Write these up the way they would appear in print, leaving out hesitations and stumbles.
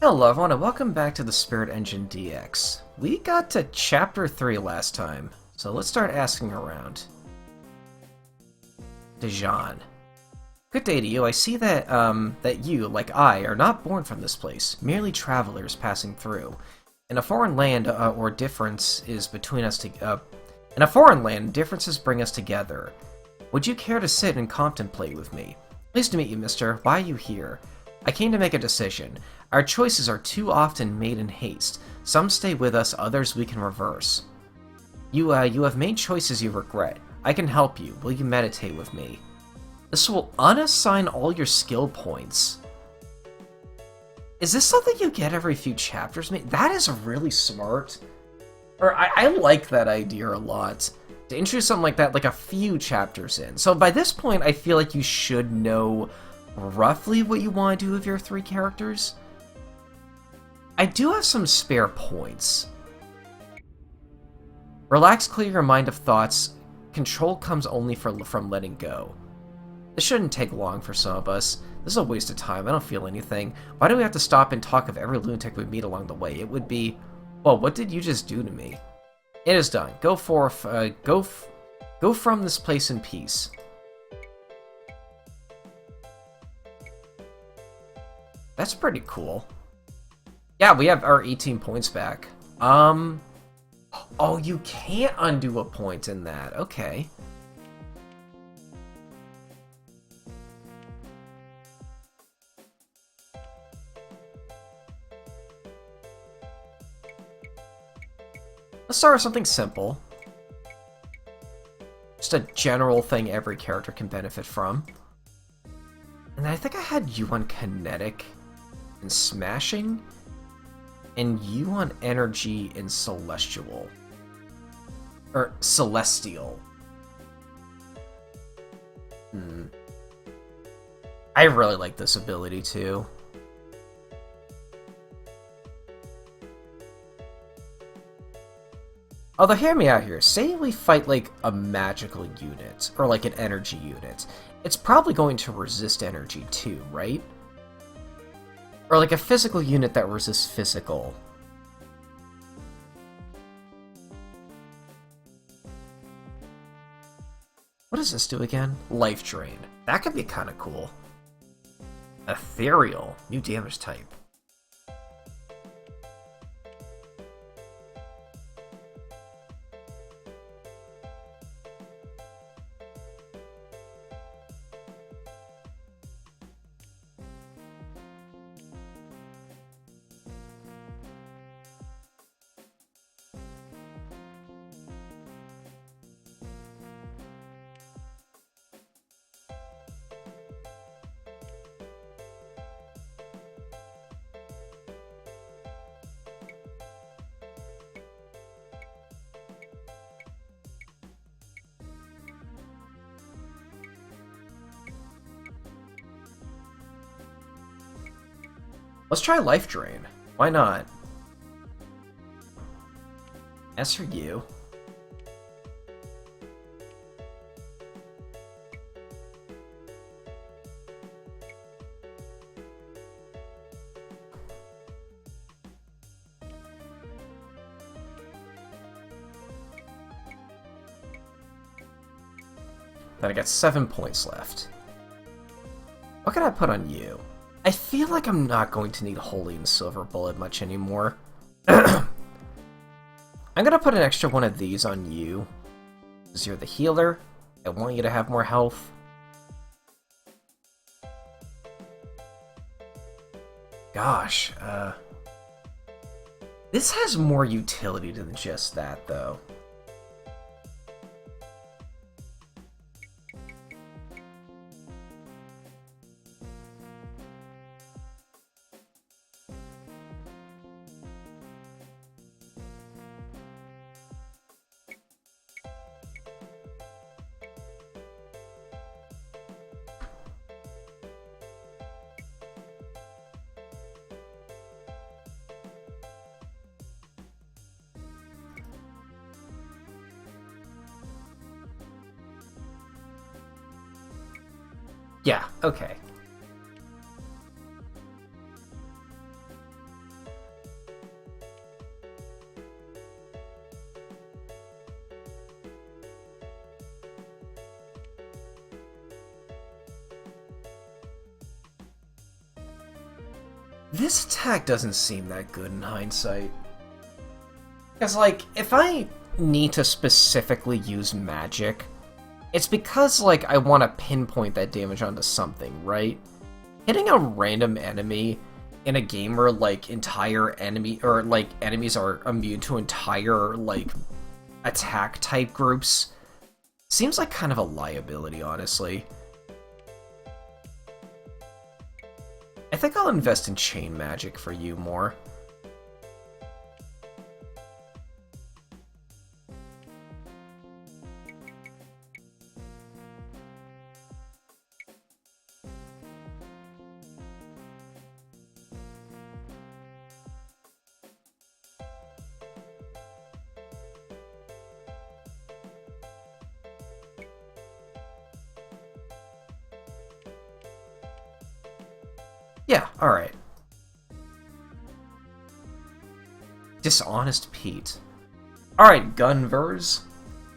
Hello everyone and welcome back to the Spirit Engine DX. We got to Chapter 3 last time, so let's start asking around. Dejan. Good day to you. I see that, that you, like I, are not born from this place, merely travelers passing through. In a foreign land, differences bring us together. Would you care to sit and contemplate with me? Pleased to meet you, mister. Why are you here? I came to make a decision. Our choices are too often made in haste. Some stay with us, others we can reverse. You have made choices you regret. I can help you. Will you meditate with me? This will unassign all your skill points. Is this something you get every few chapters? That is really smart. Or I like that idea a lot. To introduce something like that, like a few chapters in. So by this point, I feel like you should know roughly what you want to do with your three characters. I do have some spare points. Relax, clear your mind of thoughts. Control comes only from letting go. This shouldn't take long for some of us. This is a waste of time. I don't feel anything. Why do we have to stop and talk of every lunatic we meet along the way? It would be, well, what did you just do to me? It is done. Go forth. Go from this place in peace. That's pretty cool. Yeah, we have our 18 points back. Oh, you can't undo a point in that. Okay. Let's start with something simple. Just a general thing every character can benefit from. And I think I had you on Kinetic and Smashing, and you on Energy and Celestial. Or Celestial. I really like this ability too. Although, hear me out here. Say we fight like a magical unit, or like an energy unit. It's probably going to resist energy too, right? Or like a physical unit that resists physical. What does this do again? Life Drain. That could be kind of cool. Ethereal. New damage type. Let's try Life Drain. Why not? As for you... Then I got 7 points left. What can I put on you? I feel like I'm not going to need Holy and Silver Bullet much anymore. I'm gonna put an extra one of these on you, because you're the healer. I want you to have more health. Gosh, this has more utility than just that, though. Yeah, okay. This attack doesn't seem that good in hindsight. Because, like, if I need to specifically use magic, it's because, like, I want to pinpoint that damage onto something, right? Hitting a random enemy in a game where, like, entire enemy, or, like, enemies are immune to entire, like, attack type groups seems like kind of a liability, honestly. I think I'll invest in chain magic for you more. Yeah, alright. Dishonest Pete. Alright, Gunvers.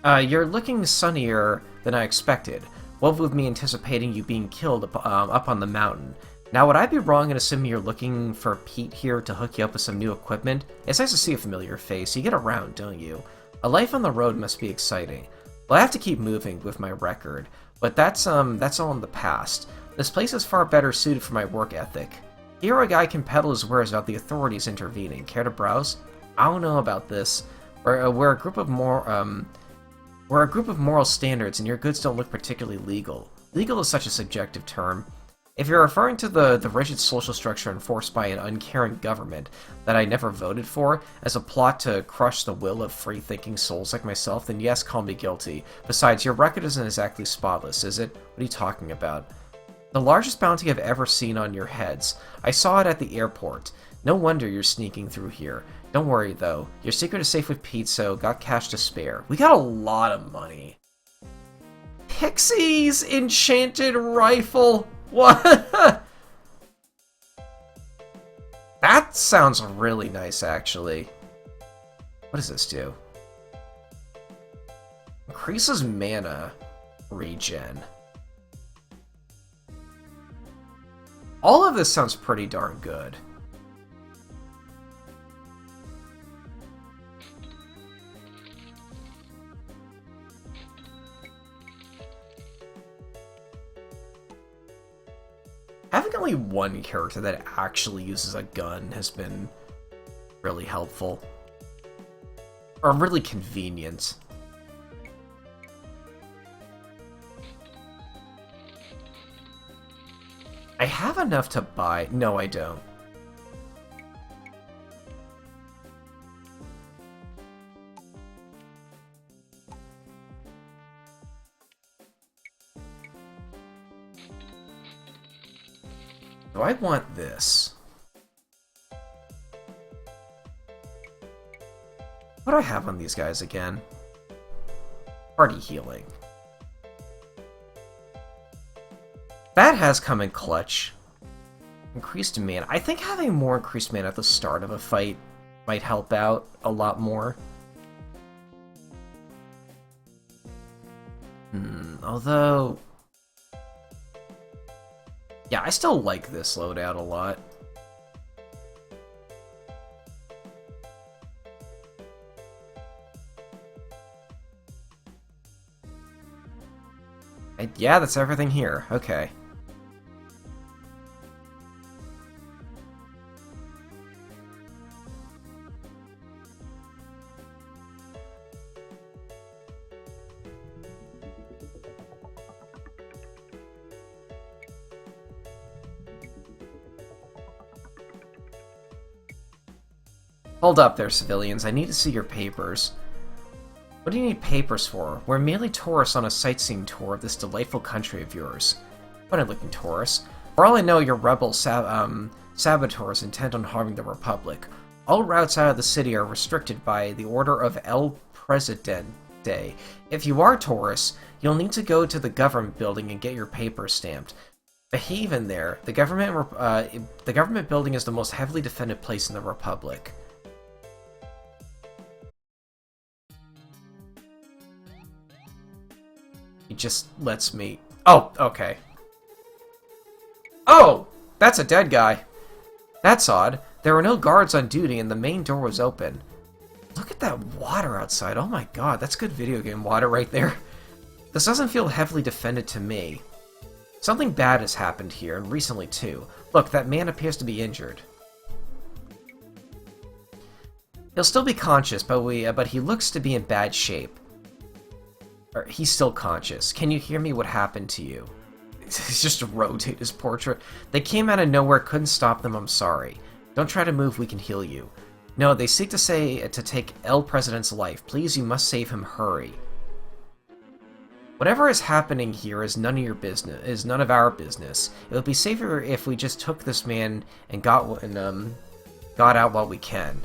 You're looking sunnier than I expected. What with me anticipating you being killed up on the mountain. Now, would I be wrong in assuming you're looking for Pete here to hook you up with some new equipment? It's nice to see a familiar face. You get around, don't you? A life on the road must be exciting. Well, I have to keep moving with my record, but that's all in the past. This place is far better suited for my work ethic. Here a guy can peddle his wares without the authorities intervening. Care to browse? I don't know about this. We're a group of moral standards, and your goods don't look particularly legal. Legal is such a subjective term. If you're referring to the rigid social structure enforced by an uncaring government that I never voted for as a plot to crush the will of free-thinking souls like myself, then yes, call me guilty. Besides, your record isn't exactly spotless, is it? What are you talking about? The largest bounty I've ever seen on your heads. I saw it at the airport. No wonder you're sneaking through here. Don't worry, though. Your secret is safe with Pete, so got cash to spare. We got a lot of money. Pixie's enchanted rifle. What? That sounds really nice, actually. What does this do? Increases mana regen. All of this sounds pretty darn good. Having only one character that actually uses a gun has been really helpful. Or really convenient. I have enough to buy... No, I don't. Do I want this? What do I have on these guys again? Party healing. That has come in clutch. Increased mana. I think having more increased mana at the start of a fight might help out a lot more. Although... yeah, I still like this loadout a lot. Yeah, that's everything here. Okay. Hold up there, civilians. I need to see your papers. What do you need papers for? We're merely tourists on a sightseeing tour of this delightful country of yours. Funny-looking tourists. For all I know, you're rebel saboteurs intent on harming the Republic. All routes out of the city are restricted by the order of El Presidente. If you are tourists, you'll need to go to the government building and get your papers stamped. Behave in there. The government building is the most heavily defended place in the Republic. He just lets me... oh, okay. Oh! That's a dead guy. That's odd. There were no guards on duty and the main door was open. Look at that water outside. Oh my god, that's good video game water right there. This doesn't feel heavily defended to me. Something bad has happened here, and recently too. Look, that man appears to be injured. He'll still be conscious, but he looks to be in bad shape. Or, he's still conscious. Can you hear me? What happened to you? He's just rotate his portrait. They came out of nowhere, couldn't stop them, I'm sorry. Don't try to move, we can heal you. No, they seek to take El President's life. Please, you must save him, hurry. Whatever is happening here is none of our business. It would be safer if we just took this man and got out while we can.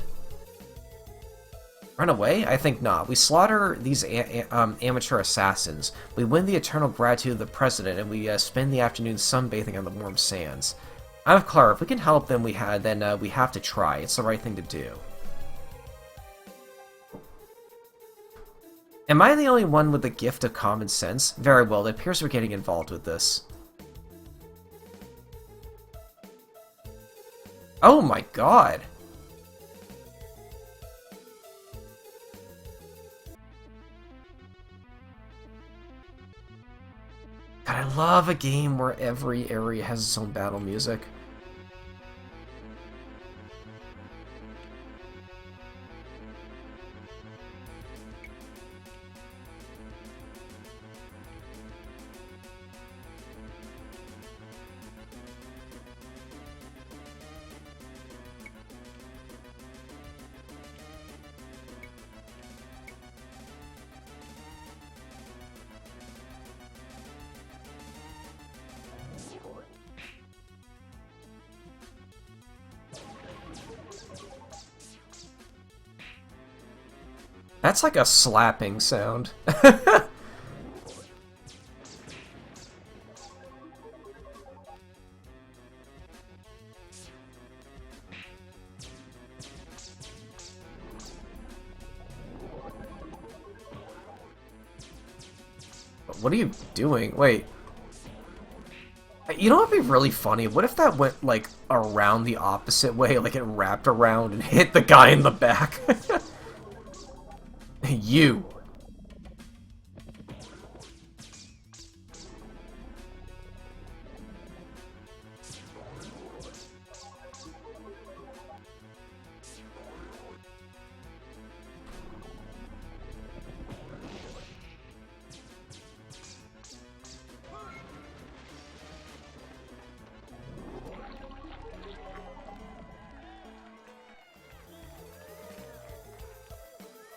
Run away? I think not. We slaughter these amateur assassins. We win the eternal gratitude of the President, and we spend the afternoon sunbathing on the warm sands. I'm Clara. If we can help them, we have to try. It's the right thing to do. Am I the only one with the gift of common sense? Very well, it appears we're getting involved with this. Oh my god! God, I love a game where every area has its own battle music. That's like a slapping sound. What are you doing? Wait. You know what would be really funny? What if that went, like, around the opposite way? Like, it wrapped around and hit the guy in the back? You.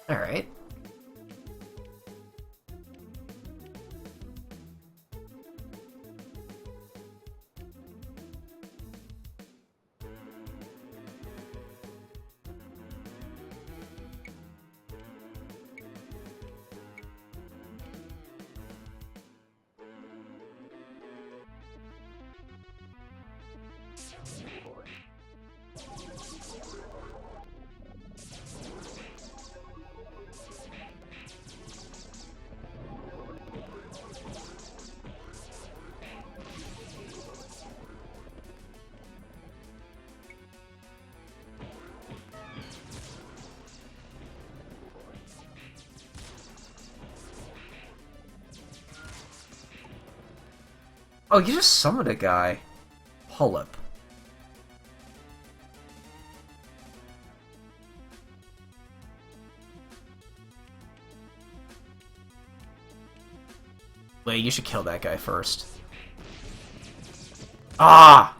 All right. Oh, you just summoned a guy. Hullip. Wait, you should kill that guy first. Ah!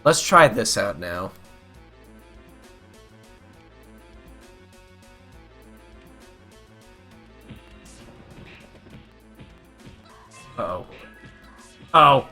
Let's try this out now. Uh-oh. Oh!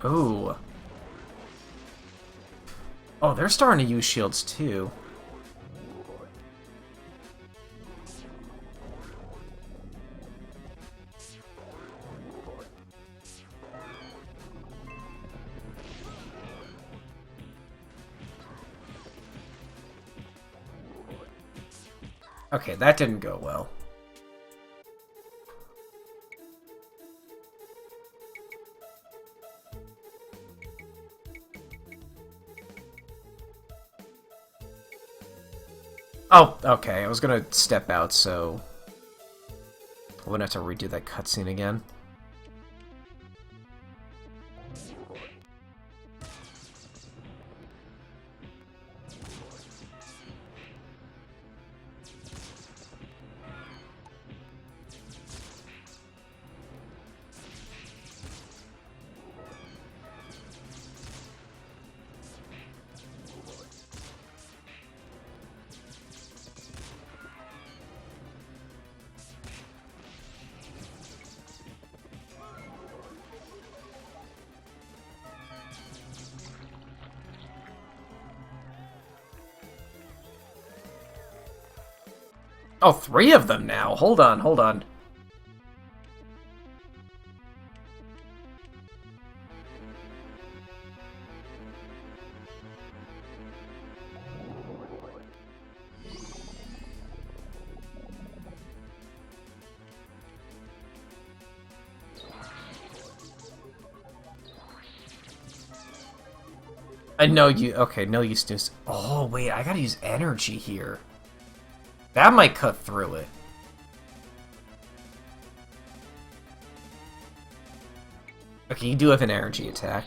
Ooh. Oh, they're starting to use shields too. Okay, that didn't go well. Oh, okay, I was gonna step out, so I wouldn't have to redo that cutscene again. Oh, 3 of them now. Hold on, hold on. I know you. Okay, no use to. Oh, wait, I gotta use energy here. That might cut through it. Okay, you do have an energy attack.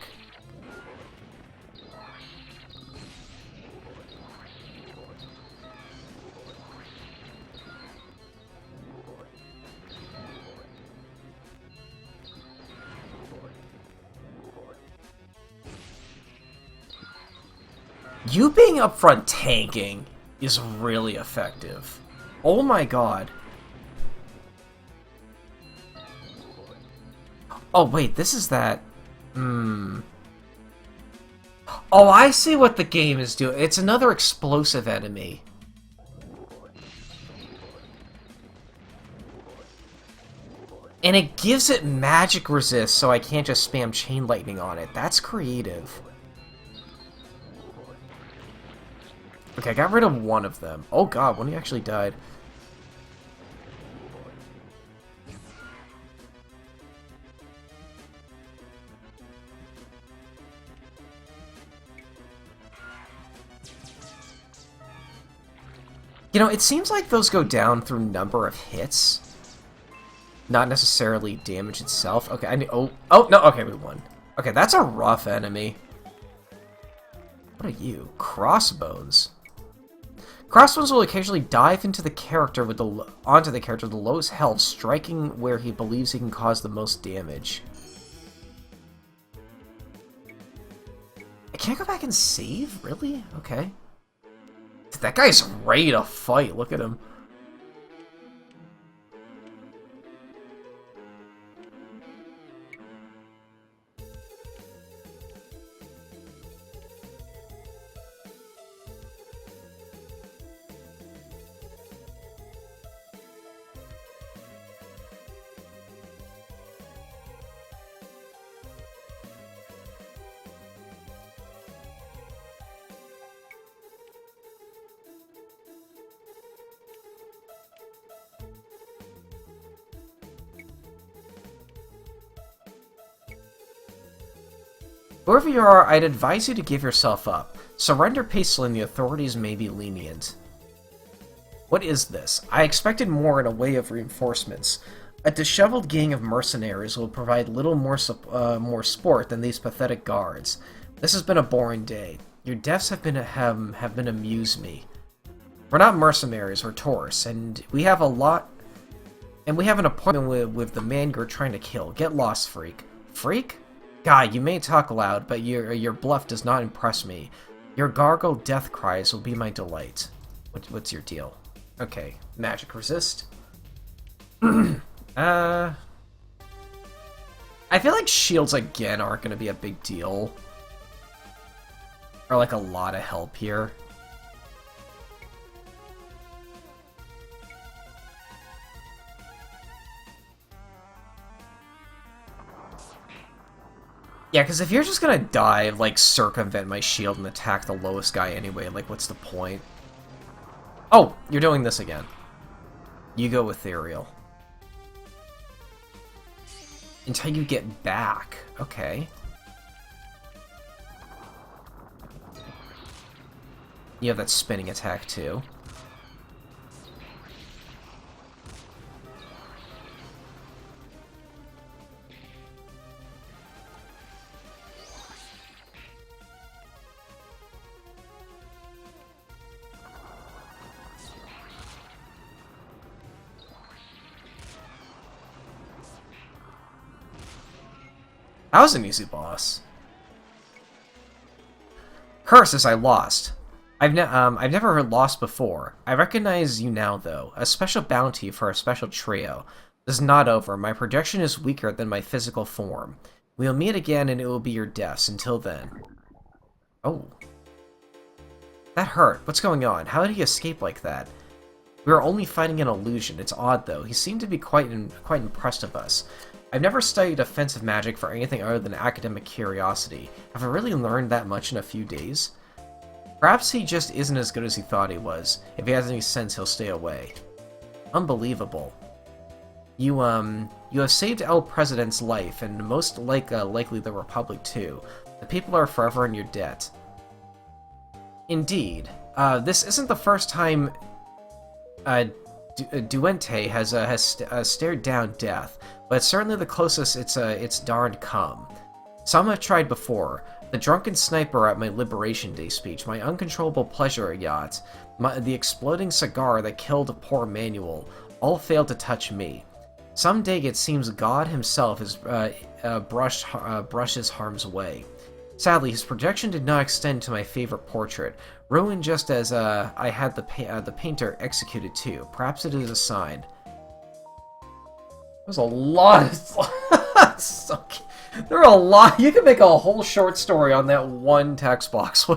You being up front tanking is really effective. Oh my god. Oh wait, this is that... Oh, I see what the game is doing. It's another explosive enemy. And it gives it magic resist, so I can't just spam chain lightning on it. That's creative. Okay, I got rid of one of them. Oh god, one actually died. You know, it seems like those go down through number of hits. Not necessarily damage itself. Okay, I need... Oh, no, okay, we won. Okay, that's a rough enemy. What are you? Crossbones. Crossbones will occasionally dive into the character with onto the character with the lowest health, striking where he believes he can cause the most damage. I can't go back and save? Really? Okay. That guy's ready to fight. Look at him. Wherever you are, I'd advise you to give yourself up. Surrender peacefully and the authorities may be lenient. What is this? I expected more in a way of reinforcements. A disheveled gang of mercenaries will provide little more sport than these pathetic guards. This has been a boring day. Your deaths have been amuse me. We're not mercenaries, we're tourists, and we have an appointment with the man you're trying to kill. Get lost, freak. Freak? God, you may talk loud, but your bluff does not impress me. Your gargled death cries will be my delight. What's your deal? Okay, magic resist. I feel like shields again aren't going to be a big deal. Or like a lot of help here. Yeah, because if you're just gonna die, like, circumvent my shield and attack the lowest guy anyway, like, what's the point? Oh, you're doing this again. You go Ethereal. Until you get back. Okay. You have that spinning attack, too. That was an easy boss. Curses, I lost. I've never lost before. I recognize you now, though. A special bounty for a special trio. This is not over. My projection is weaker than my physical form. We'll meet again, and it will be your deaths. Until then. Oh. That hurt. What's going on? How did he escape like that? We were only fighting an illusion. It's odd, though. He seemed to be quite impressed of us. I've never studied offensive magic for anything other than academic curiosity. Have I really learned that much in a few days? Perhaps he just isn't as good as he thought he was. If he has any sense, he'll stay away. Unbelievable. You have saved El President's life, and most likely the Republic too. The people are forever in your debt. Indeed. This isn't the first time Duente has stared down death, but it's certainly the closest it's darned come. Some have tried before. The drunken sniper at my Liberation Day speech, my uncontrollable pleasure yacht, the exploding cigar that killed poor Manuel, all failed to touch me. Someday it seems God himself has brushes harm's way. Sadly, his projection did not extend to my favorite portrait, ruined just as I had the painter executed too. Perhaps it is a sign. There's a lot of... There are a lot... You can make a whole short story on that one text box.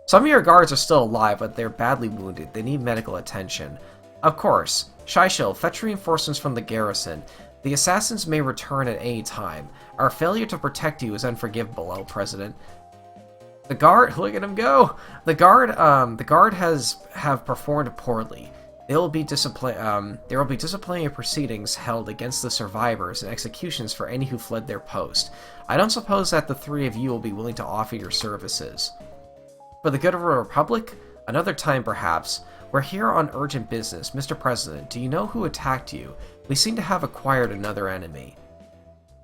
Some of your guards are still alive, but they're badly wounded. They need medical attention. Of course. Shishil, fetch reinforcements from the garrison. The assassins may return at any time. Our failure to protect you is unforgivable, El President. The guard... Look at him go! The guard have performed poorly. There will be disciplinary proceedings held against the survivors and executions for any who fled their post. I don't suppose that the three of you will be willing to offer your services. For the good of the Republic? Another time, perhaps. We're here on urgent business. Mr. President, do you know who attacked you? We seem to have acquired another enemy.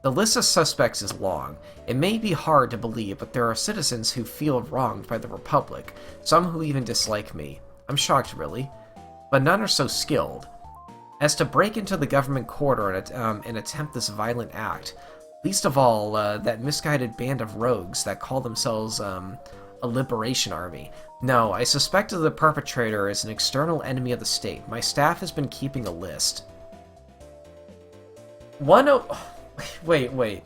The list of suspects is long. It may be hard to believe, but there are citizens who feel wronged by the Republic, some who even dislike me. I'm shocked, really. But none are so skilled as to break into the government quarter and attempt this violent act. Least of all, that misguided band of rogues that call themselves a liberation army. No, I suspect the perpetrator is an external enemy of the state. My staff has been keeping a list. Wait.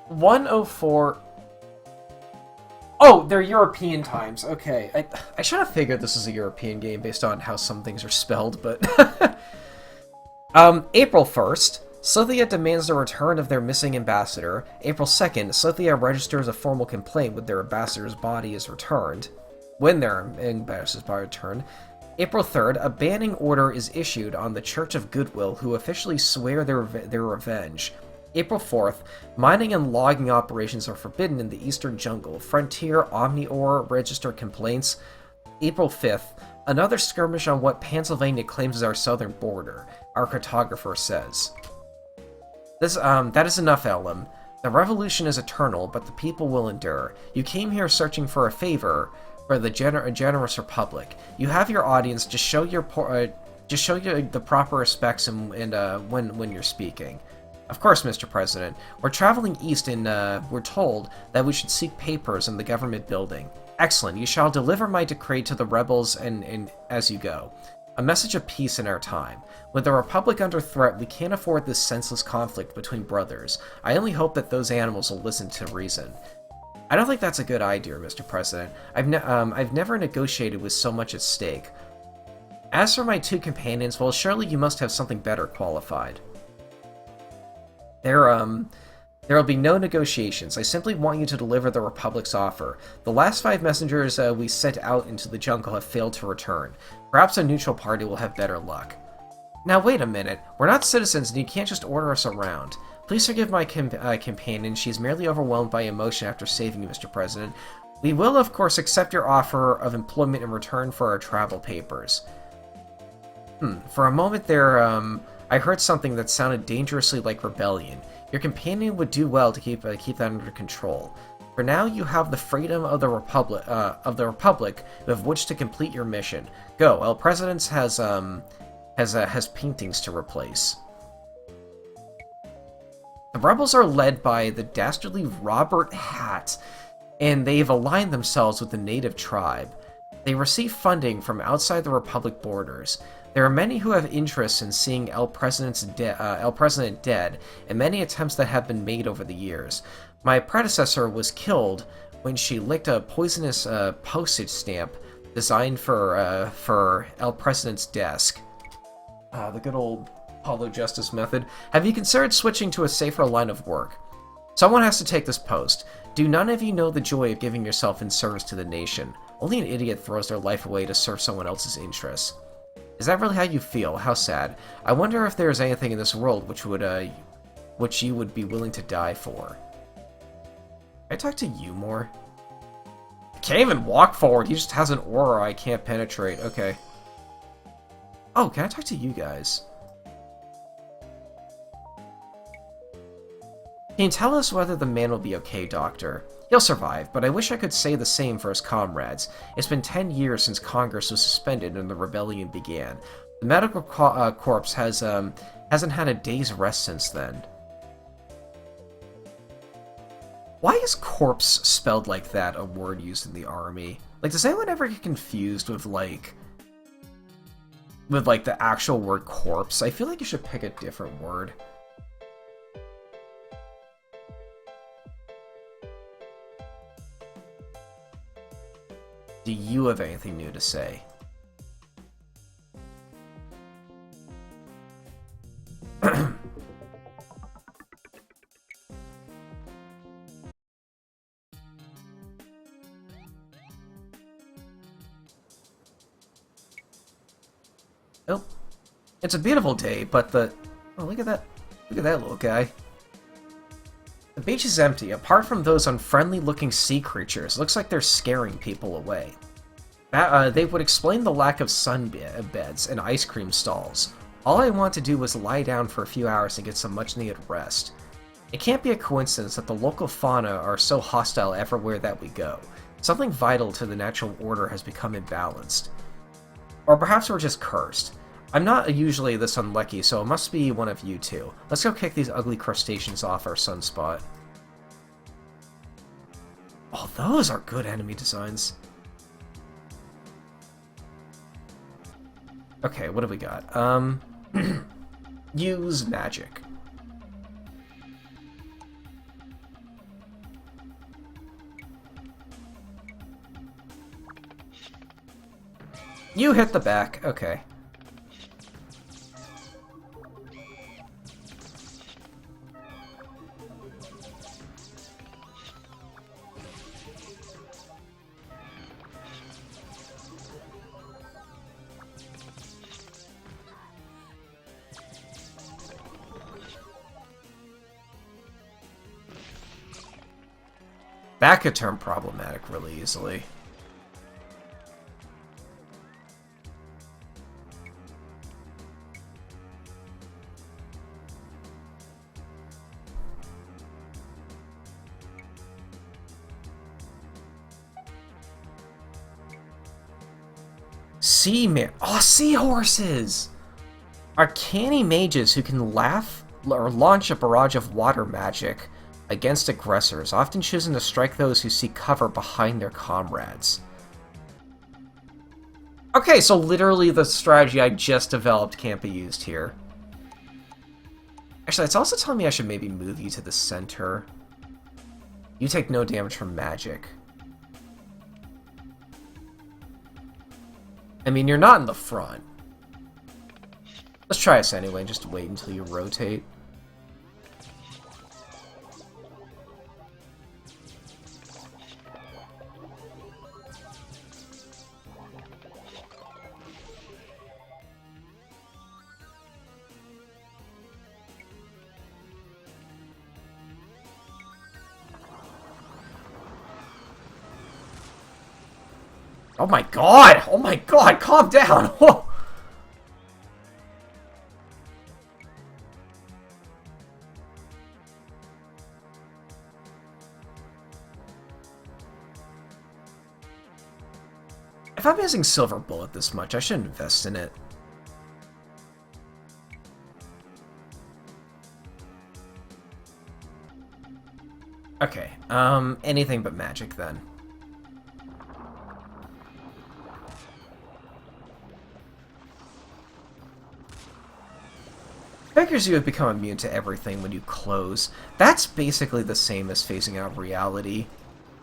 104... Oh, they're European times. Okay, I should have figured this is a European game based on how some things are spelled, but... April 1st, Scythia demands the return of their missing ambassador. April 2nd, Scythia registers a formal complaint when their ambassador's body is returned. When their ambassador's body is returned. April 3rd, a banning order is issued on the Church of Goodwill, who officially swear their revenge. April 4th, mining and logging operations are forbidden in the eastern jungle. Frontier Omnior register complaints. April 5th, another skirmish on what Pennsylvania claims is our southern border, our cartographer says. That is enough, Elam. The revolution is eternal, but the people will endure. You came here searching for a favor for the generous republic. You have your audience. Just show the proper respects and when you're speaking. Of course, Mr. President. We're traveling east and we're told that we should seek papers in the government building. Excellent. You shall deliver my decree to the rebels and as you go. A message of peace in our time. With the Republic under threat, we can't afford this senseless conflict between brothers. I only hope that those animals will listen to reason. I don't think that's a good idea, Mr. President. I've never negotiated with so much at stake. As for my 2 companions, well, surely you must have something better qualified. There will be no negotiations. I simply want you to deliver the Republic's offer. The last 5 messengers we sent out into the jungle have failed to return. Perhaps a neutral party will have better luck. Now wait a minute. We're not citizens and you can't just order us around. Please forgive my companion. She's merely overwhelmed by emotion after saving you, Mr. President. We will, of course, accept your offer of employment in return for our travel papers. For a moment there, I heard something that sounded dangerously like rebellion. Your companion would do well to keep that under control. For now, you have the freedom of the Republic with which to complete your mission. Go. El President's has paintings to replace. The rebels are led by the dastardly Robert Hatt, and they've aligned themselves with the native tribe. They receive funding from outside the Republic borders. There are many who have interest in seeing El President dead, and many attempts that have been made over the years. My predecessor was killed when she licked a poisonous postage stamp designed for El President's desk. The good old Apollo Justice method. Have you considered switching to a safer line of work? Someone has to take this post. Do none of you know the joy of giving yourself in service to the nation? Only an idiot throws their life away to serve someone else's interests. Is that really how you feel? How sad. I wonder if there is anything in this world which you would be willing to die for. Can I talk to you more? I can't even walk forward. He just has an aura I can't penetrate. Okay. Oh, can I talk to you guys? Can you tell us whether the man will be okay, Doctor? He'll survive, but I wish I could say the same for his comrades. It's been 10 years since Congress was suspended and the rebellion began. The medical corps hasn't had a day's rest since then. Why is corpse spelled like that a word used in the army? Like, does anyone ever get confused with the actual word corpse? I feel like you should pick a different word. Do you have anything new to say? Oh, it's a beautiful day, but oh, look at that little guy. The beach is empty. Apart from those unfriendly-looking sea creatures, it looks like they're scaring people away. They would explain the lack of sunbeds and ice cream stalls. All I want to do was lie down for a few hours and get some much-needed rest. It can't be a coincidence that the local fauna are so hostile everywhere that we go. Something vital to the natural order has become imbalanced. Or perhaps we're just cursed. I'm not usually this unlucky, so it must be one of you two. Let's go kick these ugly crustaceans off our sunspot. Oh, those are good enemy designs. Okay, what do we got? Use magic. You hit the back, okay. That could turn problematic really easily. Oh, seahorses! Are canny mages who can laugh or launch a barrage of water magic against aggressors, often choosing to strike those who seek cover behind their comrades. Okay, so literally the strategy I just developed can't be used here. Actually, it's also telling me I should maybe move you to the center. You take no damage from magic. I mean, you're not in the front. Let's try this anyway, just wait until you rotate. Oh my god! Oh my god! Calm down! Whoa. If I'm using Silver Bullet this much, I should invest in it. Okay, anything but magic then. Figures you have become immune to everything when you close. That's basically the same as phasing out reality.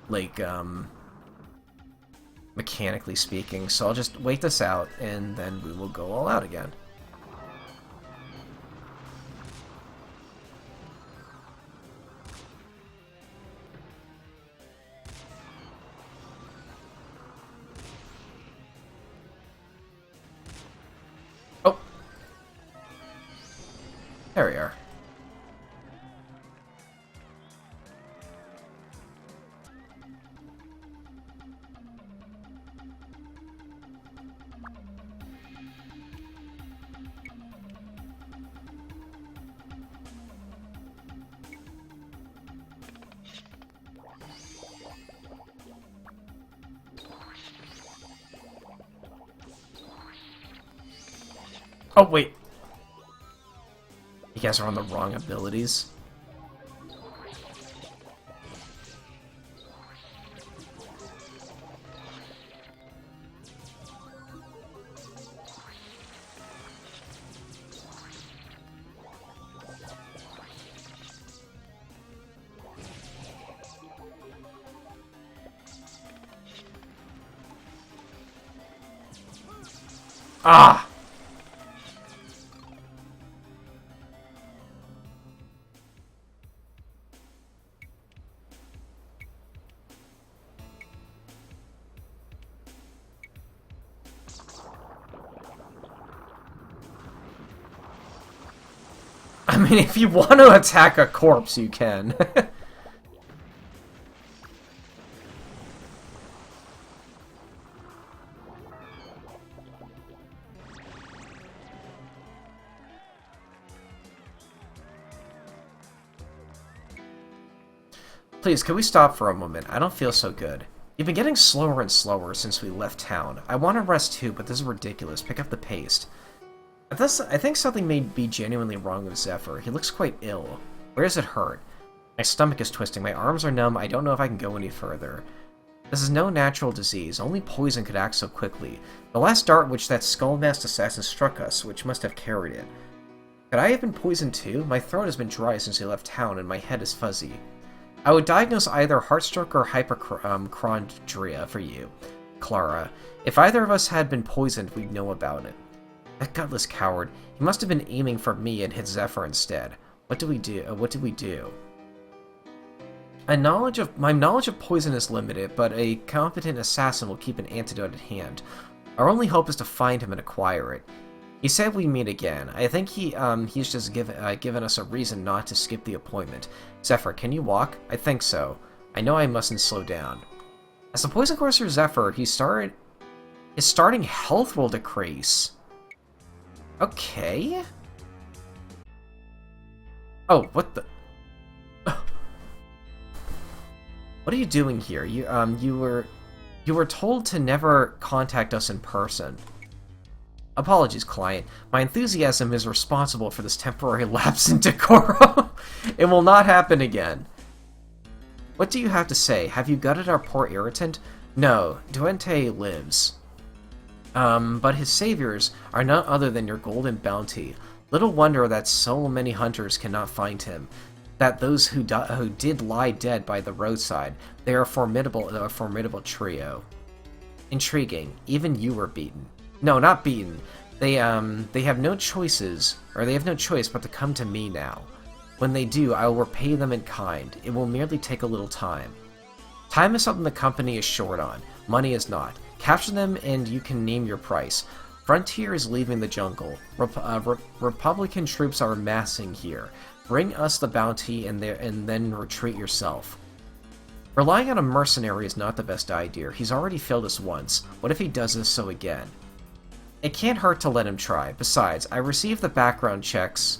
Like, mechanically speaking. So I'll just wait this out, and then we will go all out again. Oh! There we are. Oh, wait. You guys are on the wrong abilities. Ah! I mean, if you want to attack a corpse, you can. Please, can we stop for a moment? I don't feel so good. You've been getting slower and slower since we left town. I want to rest too, but this is ridiculous. Pick up the pace. I think something may be genuinely wrong with Zephyr. He looks quite ill. Where does it hurt? My stomach is twisting. My arms are numb. I don't know if I can go any further. This is no natural disease. Only poison could act so quickly. The last dart which that skull-masked assassin struck us, which must have carried it. Could I have been poisoned too? My throat has been dry since we left town, and my head is fuzzy. I would diagnose either heartstroke or hypochondria for you, Clara. If either of us had been poisoned, we'd know about it. That gutless coward. He must have been aiming for me and hit Zephyr instead. What do we do? What did we do? My knowledge of poison is limited, but a competent assassin will keep an antidote at hand. Our only hope is to find him and acquire it. He said we'd meet again. I think he's just given us a reason not to skip the appointment. Zephyr, can you walk? I think so. I know I mustn't slow down. As the Poison Courser Zephyr, his starting health will decrease. Okay. Oh, what the... What are you doing here? You were told to never contact us in person. Apologies, client. My enthusiasm is responsible for this temporary lapse in decorum. It will not happen again. What do you have to say? Have you gutted our poor irritant? No, Duente lives. But his saviors are none other than your golden bounty. Little wonder that so many hunters cannot find him. That those who did lie dead by the roadside, they are a formidable trio. Intriguing. Even you were beaten. No, not beaten. They have no choices, or they have no choice but to come to me now. When they do, I will repay them in kind. It will merely take a little time. Time is something the company is short on. Money is not. Capture them and you can name your price. Frontier is leaving the jungle. Republican troops are amassing here. Bring us the bounty and then retreat yourself. Relying on a mercenary is not the best idea. He's already failed us once. What if he does this so again? It can't hurt to let him try. Besides, I received the background checks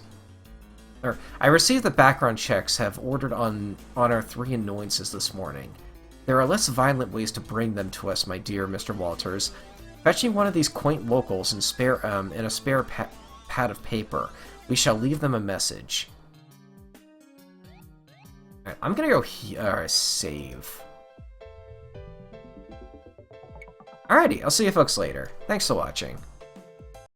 have ordered on our 3 annoyances this morning. There are less violent ways to bring them to us, my dear Mr. Walters. Fetch me one of these quaint locals and a spare pad of paper. We shall leave them a message. Alright, I'm gonna go save. Alrighty, I'll see you folks later. Thanks for watching.